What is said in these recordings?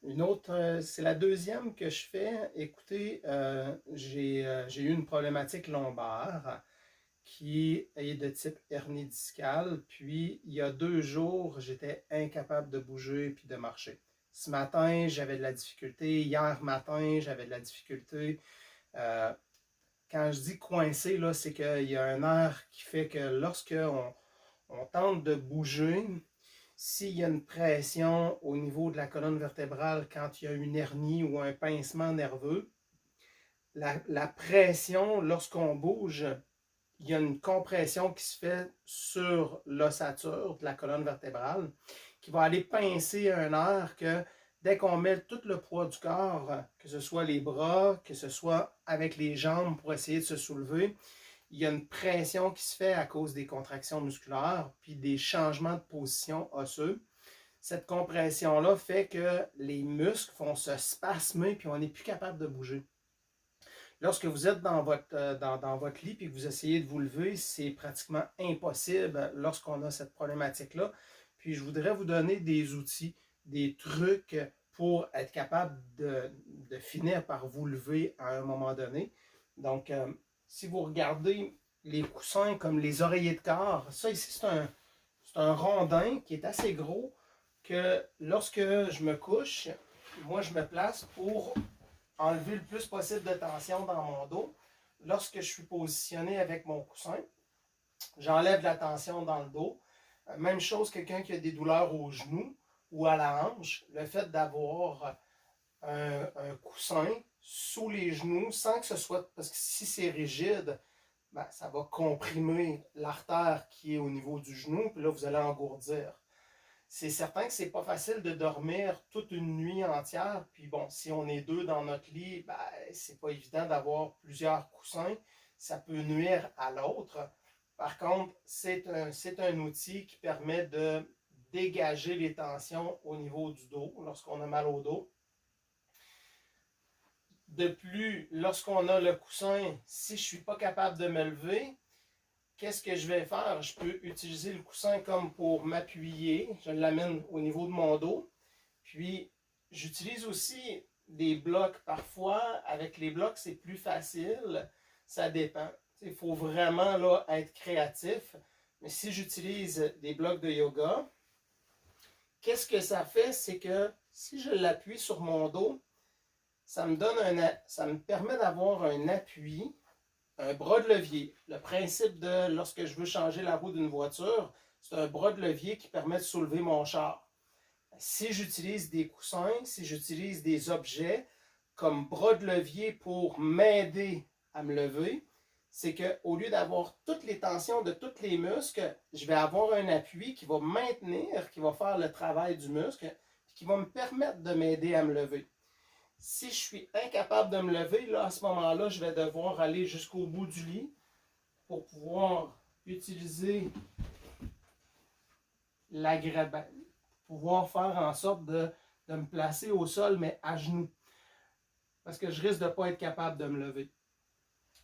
Une autre, c'est la deuxième que je fais. Écoutez, j'ai eu une problématique lombaire qui est de type hernie discale. Puis, il y a 2 jours, j'étais incapable de bouger puis de marcher. Ce matin, j'avais de la difficulté. Hier matin, j'avais de la difficulté. Euh, Quand je dis coincé, là, c'est qu'il y a un nerf qui fait que lorsque on tente de bouger, s'il y a une pression au niveau de la colonne vertébrale quand il y a une hernie ou un pincement nerveux, la pression, lorsqu'on bouge, il y a une compression qui se fait sur l'ossature de la colonne vertébrale qui va aller pincer un nerf que dès qu'on met tout le poids du corps, que ce soit les bras, que ce soit avec les jambes pour essayer de se soulever, il y a une pression qui se fait à cause des contractions musculaires puis des changements de position osseux. Cette compression-là fait que les muscles vont se spasmer puis on n'est plus capable de bouger. Lorsque vous êtes dans votre lit et que vous essayez de vous lever, c'est pratiquement impossible lorsqu'on a cette problématique-là. Puis je voudrais vous donner des outils, des trucs pour être capable de finir par vous lever à un moment donné. Donc, si vous regardez les coussins comme les oreillers de corps, ça ici, c'est un rondin qui est assez gros que lorsque je me couche, moi, je me place pour enlever le plus possible de tension dans mon dos. Lorsque je suis positionné avec mon coussin, j'enlève la tension dans le dos. Même chose, quelqu'un qui a des douleurs aux genoux ou à la hanche, le fait d'avoir un coussin sous les genoux sans que ce soit, parce que si c'est rigide, ben, ça va comprimer l'artère qui est au niveau du genou, puis là, vous allez engourdir. C'est certain que c'est pas facile de dormir toute une nuit entière. Puis bon, si on est deux dans notre lit, ben, c'est pas évident d'avoir plusieurs coussins. Ça peut nuire à l'autre. Par contre, c'est un outil qui permet de dégager les tensions au niveau du dos lorsqu'on a mal au dos. De plus, lorsqu'on a le coussin, si je ne suis pas capable de me lever, qu'est-ce que je vais faire? Je peux utiliser le coussin comme pour m'appuyer. Je l'amène au niveau de mon dos. Puis, j'utilise aussi des blocs parfois. Avec les blocs, c'est plus facile. Ça dépend. Il faut vraiment là, être créatif. Mais si j'utilise des blocs de yoga, qu'est-ce que ça fait? C'est que si je l'appuie sur mon dos, ça me permet d'avoir un appui, un bras de levier. Le principe de lorsque je veux changer la roue d'une voiture, c'est un bras de levier qui permet de soulever mon char. Si j'utilise des coussins, si j'utilise des objets comme bras de levier pour m'aider à me lever, c'est qu'au lieu d'avoir toutes les tensions de tous les muscles, je vais avoir un appui qui va maintenir, qui va faire le travail du muscle, qui va me permettre de m'aider à me lever. Si je suis incapable de me lever, là, à ce moment-là, je vais devoir aller jusqu'au bout du lit pour pouvoir utiliser pouvoir faire en sorte de me placer au sol, mais à genoux. Parce que je risque de ne pas être capable de me lever.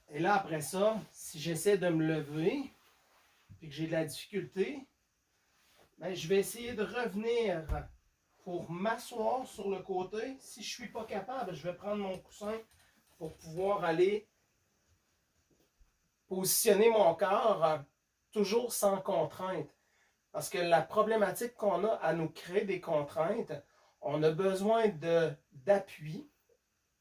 Et là, après ça, si j'essaie de me lever, et que j'ai de la difficulté, ben, je vais essayer de revenir pour m'asseoir sur le côté. Si je ne suis pas capable, je vais prendre mon coussin pour pouvoir aller positionner mon corps toujours sans contrainte. Parce que la problématique qu'on a à nous créer des contraintes, on a besoin d'appui,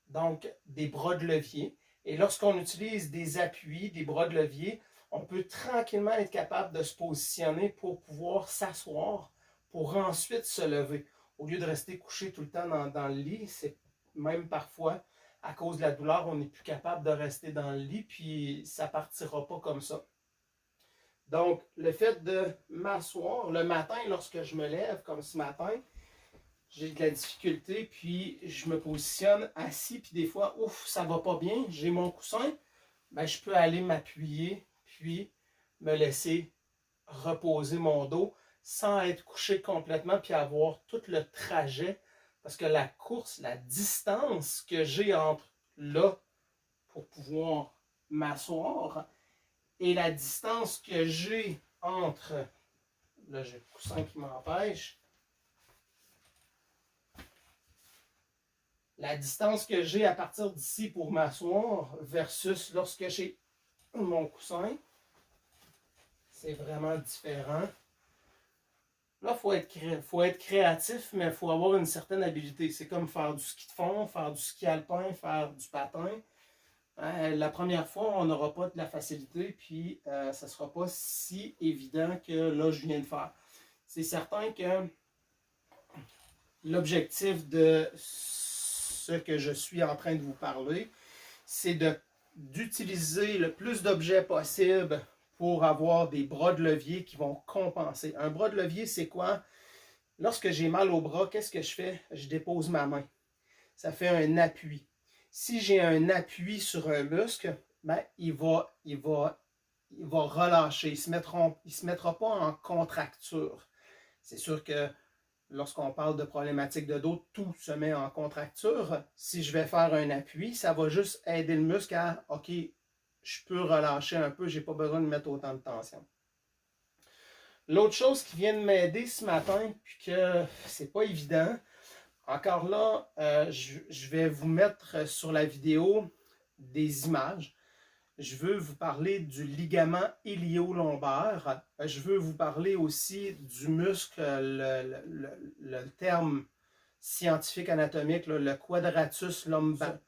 donc des bras de levier. Et lorsqu'on utilise des appuis, des bras de levier, on peut tranquillement être capable de se positionner pour pouvoir s'asseoir, pour ensuite se lever. Au lieu de rester couché tout le temps dans le lit, c'est même parfois, à cause de la douleur, on n'est plus capable de rester dans le lit, puis ça ne partira pas comme ça. Donc, le fait de m'asseoir le matin, lorsque je me lève, comme ce matin, j'ai de la difficulté, puis je me positionne assis, puis des fois, ouf, ça va pas bien, j'ai mon coussin, ben, je peux aller m'appuyer, puis me laisser reposer mon dos sans être couché complètement, puis avoir tout le trajet, parce que la course, la distance que j'ai entre là pour pouvoir m'asseoir et la distance que j'ai entre, là j'ai le coussin qui m'empêche, La distance que j'ai à partir d'ici pour m'asseoir versus lorsque j'ai mon coussin, c'est vraiment différent. Là, faut être créatif, mais il faut avoir une certaine habilité. C'est comme faire du ski de fond, faire du ski alpin, faire du patin. La première fois, on n'aura pas de la facilité, puis ça ne sera pas si évident que là, je viens de faire. C'est certain que l'objectif de ce que je suis en train de vous parler, c'est d'utiliser le plus d'objets possible pour avoir des bras de levier qui vont compenser. Un bras de levier, c'est quoi? Lorsque j'ai mal au bras, qu'est-ce que je fais? Je dépose ma main. Ça fait un appui. Si j'ai un appui sur un muscle, ben, il va relâcher. Il ne se mettra pas en contracture. C'est sûr que lorsqu'on parle de problématiques de dos, tout se met en contracture. Si je vais faire un appui, ça va juste aider le muscle à « OK, je peux relâcher un peu, je n'ai pas besoin de mettre autant de tension ». L'autre chose qui vient de m'aider ce matin, puis que c'est pas évident, encore là, je vais vous mettre sur la vidéo des images. Je veux vous parler du ligament ilio-lombaire. Je veux vous parler aussi du muscle, le terme scientifique anatomique, là, le quadratus lumbaris.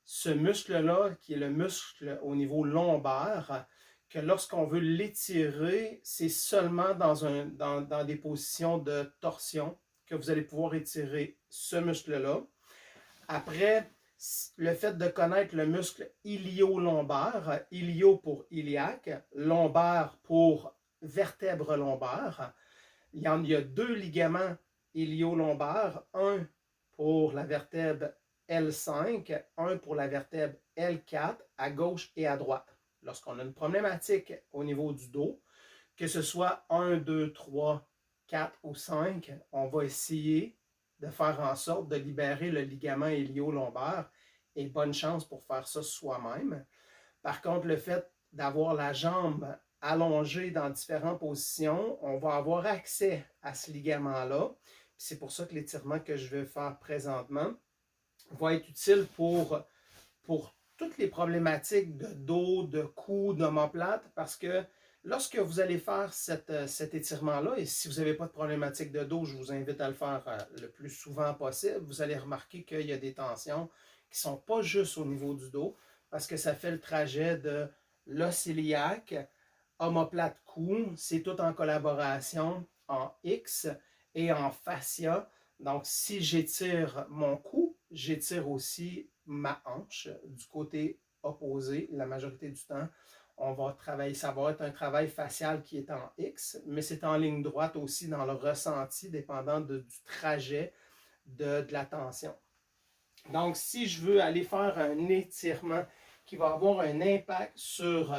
Ce muscle-là, qui est le muscle au niveau lombaire, que lorsqu'on veut l'étirer, c'est seulement dans des positions de torsion que vous allez pouvoir étirer ce muscle-là. Après, le fait de connaître le muscle ilio-lombaire, ilio pour iliaque, lombaire pour vertèbre lombaire, il y a deux ligaments ilio-lombaires, un pour la vertèbre L5, un pour la vertèbre L4, à gauche et à droite. Lorsqu'on a une problématique au niveau du dos, que ce soit 1, 2, 3, 4 ou 5, on va essayer de faire en sorte de libérer le ligament ilio-lombaire et bonne chance pour faire ça soi-même. Par contre, le fait d'avoir la jambe allongée dans différentes positions, on va avoir accès à ce ligament-là. C'est pour ça que l'étirement que je vais faire présentement va être utile pour toutes les problématiques de dos, de cou, d'omoplate, parce que lorsque vous allez faire cet étirement-là, et si vous n'avez pas de problématique de dos, je vous invite à le faire le plus souvent possible, vous allez remarquer qu'il y a des tensions qui ne sont pas juste au niveau du dos, parce que ça fait le trajet de l'os iliaque, omoplate cou, c'est tout en collaboration en X et en fascia. Donc, si j'étire mon cou, j'étire aussi ma hanche du côté opposé la majorité du temps. On va travailler, ça va être un travail facial qui est en X, mais c'est en ligne droite aussi dans le ressenti, dépendant du trajet de la tension. Donc, si je veux aller faire un étirement qui va avoir un impact sur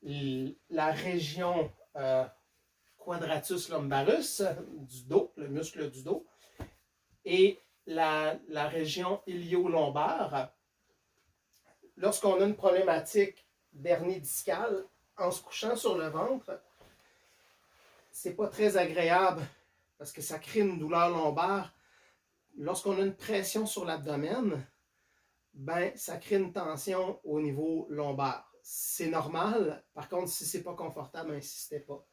la région quadratus lumbarus du dos, le muscle du dos, et la région ilio-lombaire, lorsqu'on a une problématique d'hernie discale, en se couchant sur le ventre, c'est pas très agréable parce que ça crée une douleur lombaire. Lorsqu'on a une pression sur l'abdomen, ben, ça crée une tension au niveau lombaire. C'est normal. Par contre, si c'est pas confortable, n'insistez pas.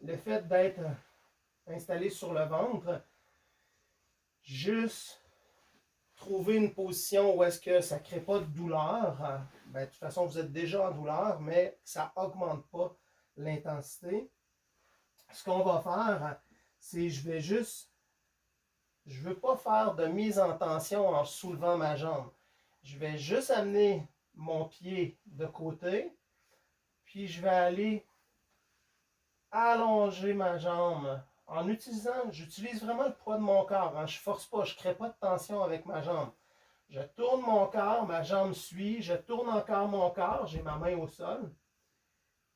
Le fait d'être installé sur le ventre, juste trouver une position où est-ce que ça ne crée pas de douleur. Ben, de toute façon, vous êtes déjà en douleur, mais ça n'augmente pas l'intensité. Ce qu'on va faire, c'est je ne veux pas faire de mise en tension en soulevant ma jambe. Je vais juste amener mon pied de côté, puis je vais aller allonger ma jambe en utilisant, j'utilise vraiment le poids de mon corps. Je ne force pas, je ne crée pas de tension avec ma jambe. Je tourne mon corps, ma jambe suit, je tourne encore mon corps, j'ai ma main au sol.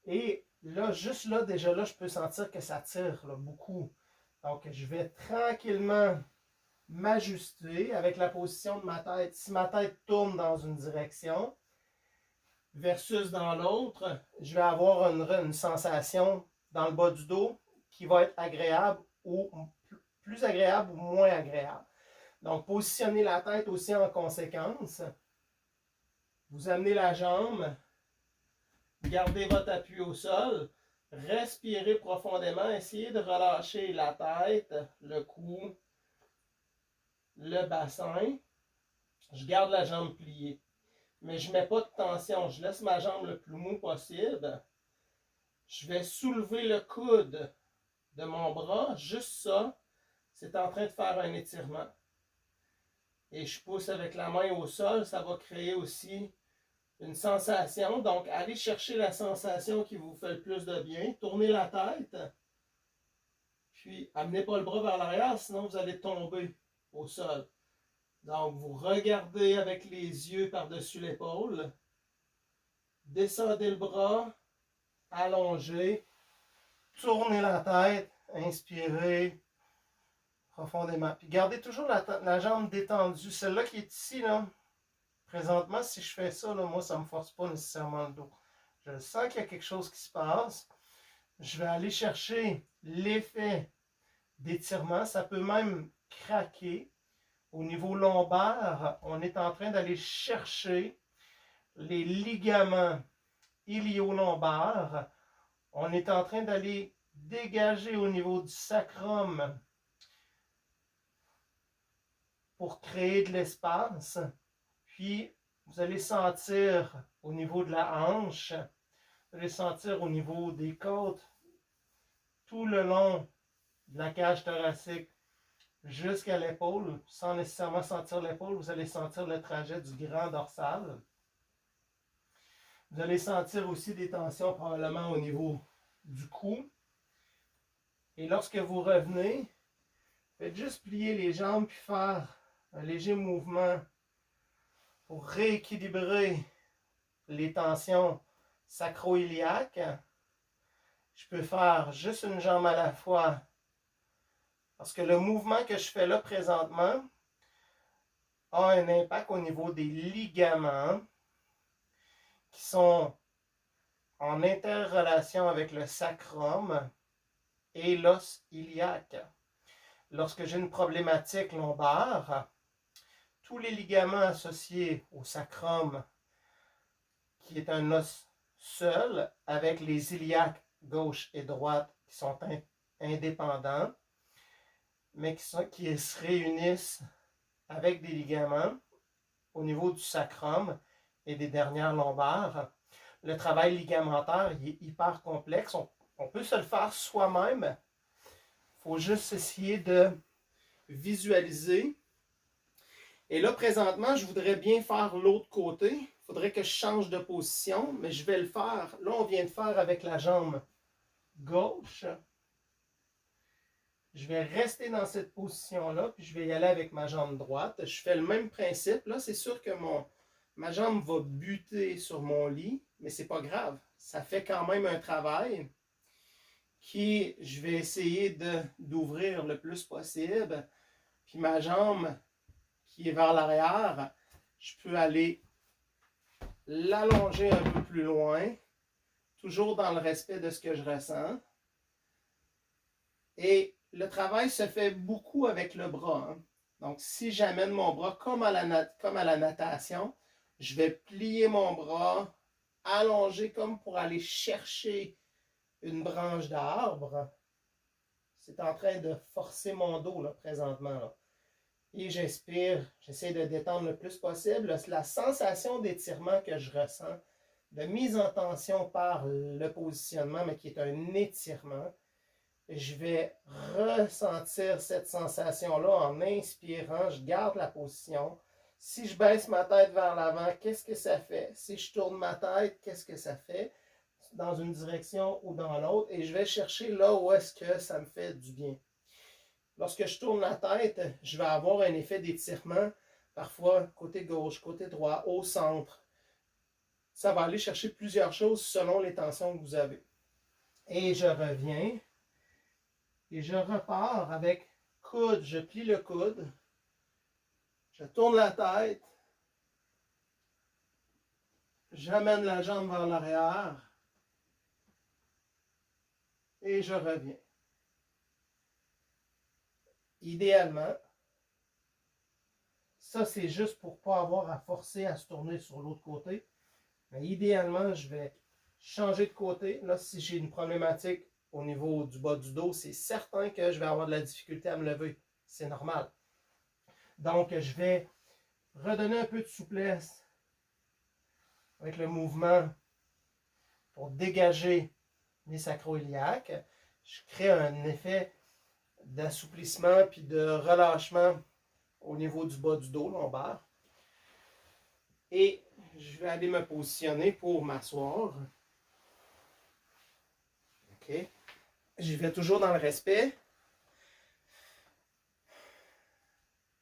Et là, juste là, déjà là, je peux sentir que ça tire là, beaucoup. Donc, je vais tranquillement m'ajuster avec la position de ma tête. Si ma tête tourne dans une direction versus dans l'autre, je vais avoir une sensation dans le bas du dos qui va être agréable ou plus agréable ou moins agréable. Donc, positionnez la tête aussi en conséquence. Vous amenez la jambe, gardez votre appui au sol, respirez profondément, essayez de relâcher la tête, le cou, le bassin. Je garde la jambe pliée, mais je ne mets pas de tension, je laisse ma jambe le plus mou possible. Je vais soulever le coude de mon bras, juste ça, c'est en train de faire un étirement. Et je pousse avec la main au sol, ça va créer aussi une sensation. Donc, allez chercher la sensation qui vous fait le plus de bien. Tournez la tête. Puis, amenez pas le bras vers l'arrière, sinon vous allez tomber au sol. Donc, vous regardez avec les yeux par-dessus l'épaule. Descendez le bras. Allongez. Tournez la tête. Inspirez profondément. Puis, gardez toujours la jambe détendue. Celle-là qui est ici, là. Présentement, si je fais ça, là, moi, ça ne me force pas nécessairement le dos. Je sens qu'il y a quelque chose qui se passe. Je vais aller chercher l'effet d'étirement. Ça peut même craquer. Au niveau lombaire, on est en train d'aller chercher les ligaments ilio-lombaires. On est en train d'aller dégager au niveau du sacrum pour créer de l'espace. Puis, vous allez sentir au niveau de la hanche, vous allez sentir au niveau des côtes, tout le long de la cage thoracique jusqu'à l'épaule. Sans nécessairement sentir l'épaule, vous allez sentir le trajet du grand dorsal. Vous allez sentir aussi des tensions probablement au niveau du cou. Et lorsque vous revenez, faites juste plier les jambes puis faire un léger mouvement pour rééquilibrer les tensions sacro-iliaques. Je peux faire juste une jambe à la fois parce que le mouvement que je fais là présentement a un impact au niveau des ligaments qui sont en interrelation avec le sacrum et l'os iliaque. Lorsque j'ai une problématique lombaire, tous les ligaments associés au sacrum, qui est un os seul, avec les iliaques gauche et droite qui sont indépendants, mais qui se réunissent avec des ligaments au niveau du sacrum et des dernières lombaires. Le travail ligamentaire il est hyper complexe. On peut se le faire soi-même. Il faut juste essayer de visualiser. Et là, présentement, je voudrais bien faire l'autre côté. Il faudrait que je change de position, mais je vais le faire. Là, on vient de faire avec la jambe gauche. Je vais rester dans cette position-là, puis je vais y aller avec ma jambe droite. Je fais le même principe. Là, c'est sûr que ma jambe va buter sur mon lit, mais c'est pas grave. Ça fait quand même un travail qui, je vais essayer d'ouvrir le plus possible. Puis ma jambe qui est vers l'arrière, je peux aller l'allonger un peu plus loin, toujours dans le respect de ce que je ressens. Et le travail se fait beaucoup avec le bras. Hein. Donc, si j'amène mon bras comme à la natation, je vais plier mon bras, allonger comme pour aller chercher une branche d'arbre. C'est en train de forcer mon dos là, présentement. Là. Et j'inspire, j'essaie de détendre le plus possible. La sensation d'étirement que je ressens, de mise en tension par le positionnement, mais qui est un étirement, je vais ressentir cette sensation-là en inspirant. Je garde la position. Si je baisse ma tête vers l'avant, qu'est-ce que ça fait? Si je tourne ma tête, qu'est-ce que ça fait? Dans une direction ou dans l'autre. Et je vais chercher là où est-ce que ça me fait du bien. Lorsque je tourne la tête, je vais avoir un effet d'étirement, parfois côté gauche, côté droit, au centre. Ça va aller chercher plusieurs choses selon les tensions que vous avez. Et je reviens. Et je repars avec coude. Je plie le coude. Je tourne la tête. J'amène la jambe vers l'arrière. Et je reviens. Idéalement, Ça, c'est juste pour ne pas avoir à forcer à se tourner sur l'autre côté. Mais idéalement, je vais changer de côté. Là, si j'ai une problématique au niveau du bas du dos, c'est certain que je vais avoir de la difficulté à me lever. C'est normal. Donc, je vais redonner un peu de souplesse avec le mouvement pour dégager mes sacro-iliaques. Je crée un effet d'assouplissement puis de relâchement au niveau du bas du dos lombaire. Et je vais aller me positionner pour m'asseoir. OK. J'y vais toujours dans le respect.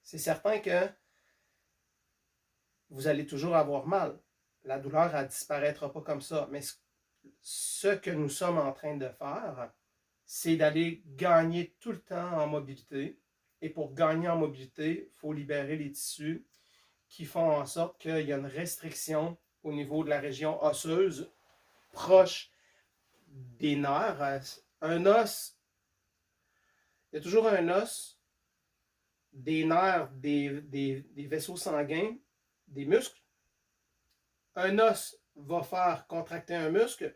C'est certain que vous allez toujours avoir mal. La douleur, elle ne disparaîtra pas comme ça. Mais ce que nous sommes en train de faire, c'est d'aller gagner tout le temps en mobilité. Et pour gagner en mobilité, il faut libérer les tissus qui font en sorte qu'il y a une restriction au niveau de la région osseuse proche des nerfs. Un os, il y a toujours un os, des nerfs, des vaisseaux sanguins, des muscles. Un os va faire contracter un muscle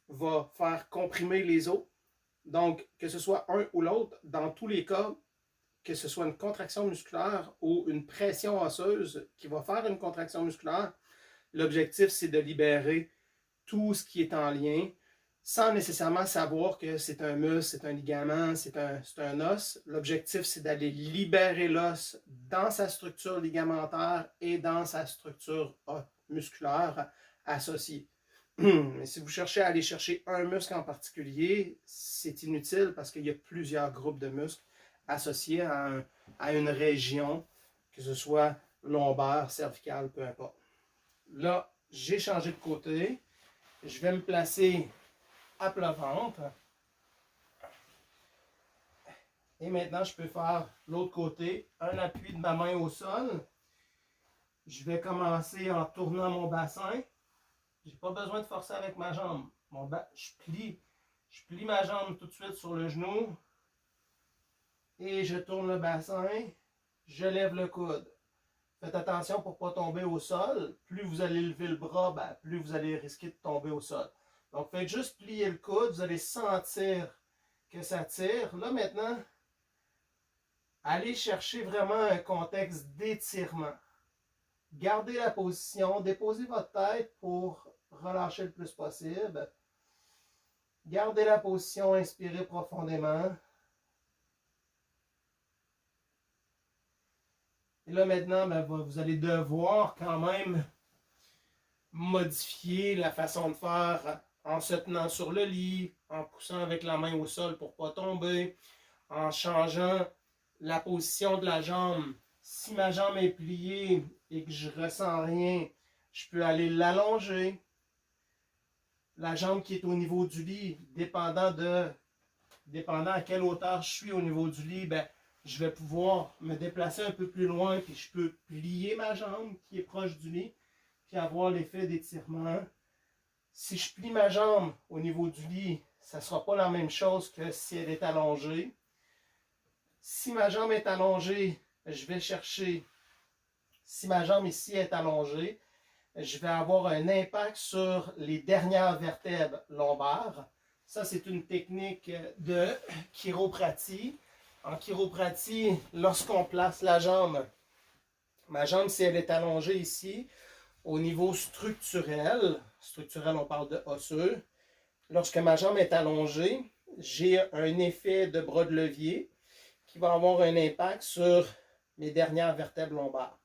va faire comprimer les os. Donc, que ce soit un ou l'autre, dans tous les cas, que ce soit une contraction musculaire ou une pression osseuse qui va faire une contraction musculaire, l'objectif, c'est de libérer tout ce qui est en lien, sans nécessairement savoir que c'est un muscle, c'est un ligament, c'est un os. L'objectif, c'est d'aller libérer l'os dans sa structure ligamentaire et dans sa structure musculaire associée. Mais si vous cherchez à aller chercher un muscle en particulier, c'est inutile parce qu'il y a plusieurs groupes de muscles associés à une région, que ce soit lombaire, cervicale, peu importe. Là, j'ai changé de côté. Je vais me placer à plat ventre. Et maintenant, je peux faire l'autre côté, un appui de ma main au sol. Je vais commencer en tournant mon bassin. Je n'ai pas besoin de forcer avec ma jambe. Je plie ma jambe tout de suite sur le genou. Et je tourne le bassin. Je lève le coude. Faites attention pour ne pas tomber au sol. Plus vous allez lever le bras, plus vous allez risquer de tomber au sol. Donc, faites juste plier le coude. Vous allez sentir que ça tire. Là, maintenant, allez chercher vraiment un contexte d'étirement. Gardez la position. Déposez votre tête pour relâcher le plus possible. Gardez la position. Inspirez profondément. Et là, maintenant, vous allez devoir quand même modifier la façon de faire en se tenant sur le lit, en poussant avec la main au sol pour ne pas tomber, en changeant la position de la jambe. Si ma jambe est pliée et que je ne ressens rien, je peux aller l'allonger. La jambe qui est au niveau du lit, dépendant à quelle hauteur je suis au niveau du lit, je vais pouvoir me déplacer un peu plus loin, puis je peux plier ma jambe qui est proche du lit, puis avoir l'effet d'étirement. Si je plie ma jambe au niveau du lit, ça ne sera pas la même chose que si elle est allongée. Si ma jambe est allongée, je vais chercher, si ma jambe ici est allongée, je vais avoir un impact sur les dernières vertèbres lombaires. Ça, c'est une technique de chiropratie. En chiropratie, lorsqu'on place la jambe, ma jambe, si elle est allongée ici, au niveau structurel, on parle de osseux, lorsque ma jambe est allongée, j'ai un effet de bras de levier qui va avoir un impact sur mes dernières vertèbres lombaires.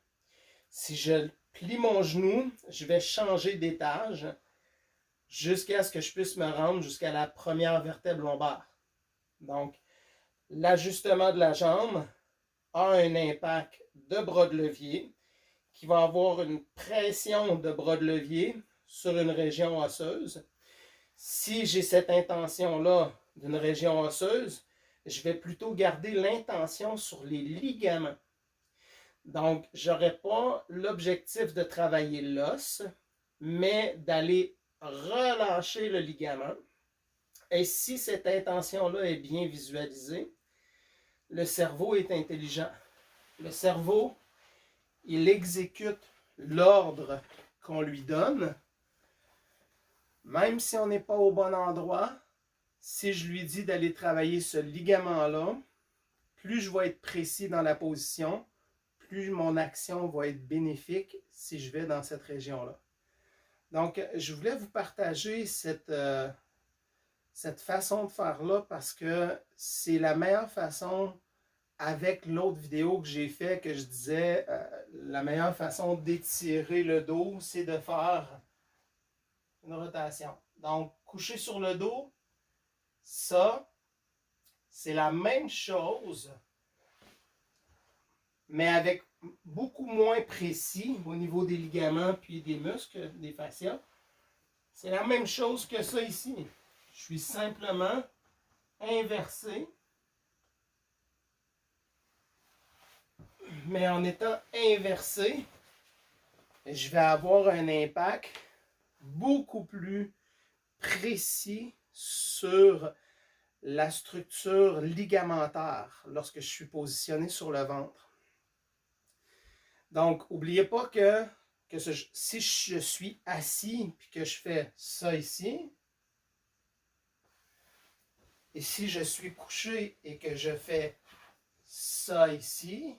Si je plie mon genou, je vais changer d'étage jusqu'à ce que je puisse me rendre jusqu'à la première vertèbre lombaire. Donc, l'ajustement de la jambe a un impact de bras de levier qui va avoir une pression de bras de levier sur une région osseuse. Si j'ai cette intention-là d'une région osseuse, je vais plutôt garder l'intention sur les ligaments. Donc, je n'aurai pas l'objectif de travailler l'os, mais d'aller relâcher le ligament. Et si cette intention-là est bien visualisée, le cerveau est intelligent. Le cerveau il exécute l'ordre qu'on lui donne, même si on n'est pas au bon endroit. Si je lui dis d'aller travailler ce ligament-là, plus je vais être précis dans la position, plus mon action va être bénéfique si je vais dans cette région-là. Donc, je voulais vous partager cette façon de faire-là parce que c'est la meilleure façon, avec l'autre vidéo que j'ai fait, que je disais, la meilleure façon d'étirer le dos, c'est de faire une rotation. Donc, coucher sur le dos, ça, c'est la même chose, mais avec beaucoup moins précis au niveau des ligaments puis des muscles, des fascias. C'est la même chose que ça ici. Je suis simplement inversé, mais en étant inversé, je vais avoir un impact beaucoup plus précis sur la structure ligamentaire lorsque je suis positionné sur le ventre. Donc, n'oubliez pas que si je suis assis et que je fais ça ici, et si je suis couché et que je fais ça ici,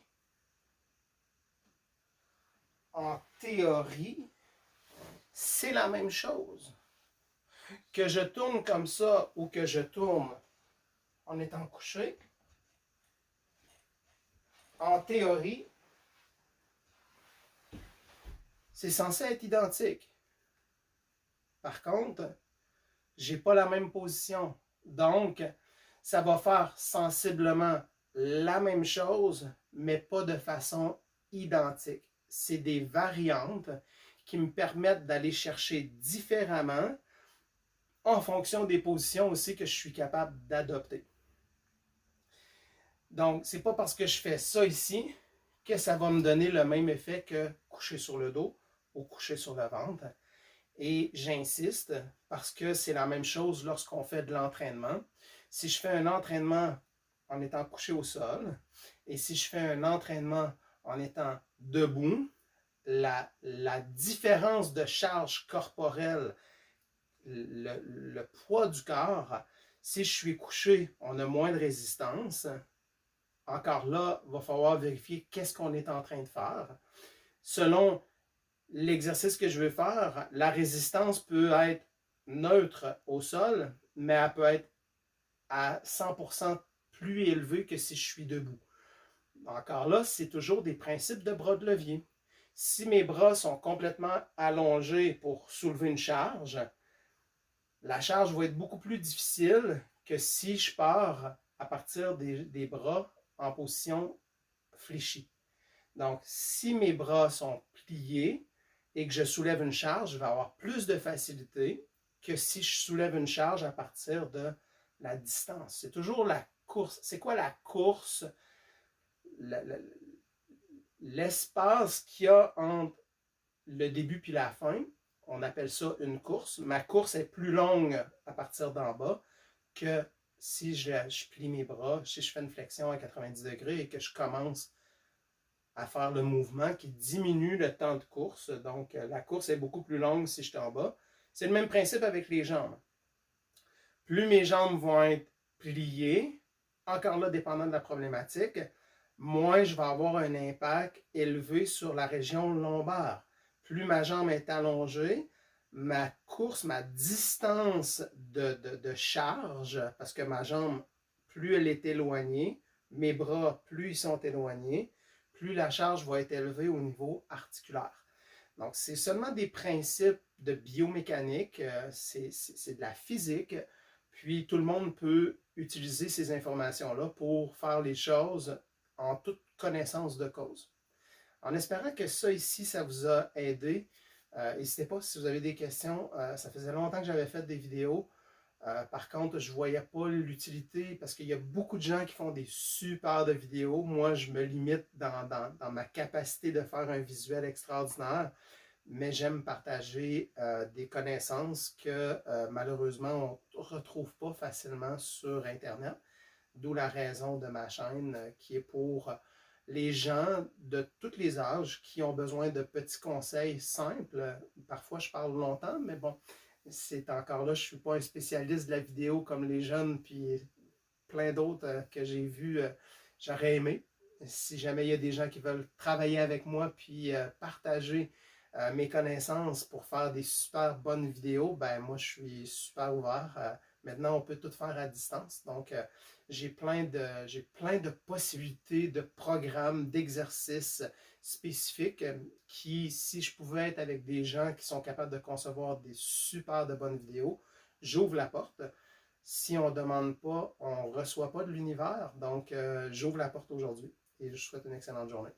en théorie, c'est la même chose. Que je tourne comme ça ou que je tourne en étant couché, en théorie, c'est censé être identique. Par contre, je n'ai pas la même position. Donc, ça va faire sensiblement la même chose, mais pas de façon identique. C'est des variantes qui me permettent d'aller chercher différemment en fonction des positions aussi que je suis capable d'adopter. Donc, c'est pas parce que je fais ça ici que ça va me donner le même effet que coucher sur le dos ou coucher sur le ventre. Et j'insiste parce que c'est la même chose lorsqu'on fait de l'entraînement. Si je fais un entraînement en étant couché au sol et si je fais un entraînement en étant debout, la différence de charge corporelle, le poids du corps, si je suis couché, on a moins de résistance. Encore là, il va falloir vérifier qu'est-ce qu'on est en train de faire. Selon l'exercice que je veux faire, la résistance peut être neutre au sol, mais elle peut être à 100% plus élevée que si je suis debout. Encore là, c'est toujours des principes de bras de levier. Si mes bras sont complètement allongés pour soulever une charge, la charge va être beaucoup plus difficile que si je pars à partir des bras en position fléchie. Donc, si mes bras sont pliés et que je soulève une charge, je vais avoir plus de facilité que si je soulève une charge à partir de la distance. C'est toujours la course. C'est quoi la course? L'espace qu'il y a entre le début et la fin, on appelle ça une course. Ma course est plus longue à partir d'en bas que si je plie mes bras, si je fais une flexion à 90 degrés et que je commence à faire le mouvement qui diminue le temps de course. Donc, la course est beaucoup plus longue si je suis en bas. C'est le même principe avec les jambes. Plus mes jambes vont être pliées, encore là, dépendant de la problématique, moins je vais avoir un impact élevé sur la région lombaire. Plus ma jambe est allongée, ma course, ma distance de charge, parce que ma jambe, plus elle est éloignée, mes bras, plus ils sont éloignés, plus la charge va être élevée au niveau articulaire. Donc, c'est seulement des principes de biomécanique, c'est de la physique, puis tout le monde peut utiliser ces informations-là pour faire les choses en toute connaissance de cause. En espérant que ça ici, ça vous a aidé, n'hésitez pas si vous avez des questions. Ça faisait longtemps que j'avais fait des vidéos. Par contre, je ne voyais pas l'utilité parce qu'il y a beaucoup de gens qui font des super de vidéos. Moi, je me limite dans ma capacité de faire un visuel extraordinaire, mais j'aime partager des connaissances que malheureusement, on ne retrouve pas facilement sur Internet. D'où la raison de ma chaîne qui est pour les gens de tous les âges qui ont besoin de petits conseils simples. Parfois, je parle longtemps, mais bon, c'est encore là, je ne suis pas un spécialiste de la vidéo comme les jeunes, puis plein d'autres que j'ai vus, j'aurais aimé. Si jamais il y a des gens qui veulent travailler avec moi, puis partager mes connaissances pour faire des super bonnes vidéos, ben moi, je suis super ouvert. Maintenant, on peut tout faire à distance. Donc, j'ai plein de possibilités, de programmes, d'exercices spécifiques qui, si je pouvais être avec des gens qui sont capables de concevoir des super de bonnes vidéos, j'ouvre la porte. Si on ne demande pas, on ne reçoit pas de l'univers. Donc, j'ouvre la porte aujourd'hui et je vous souhaite une excellente journée.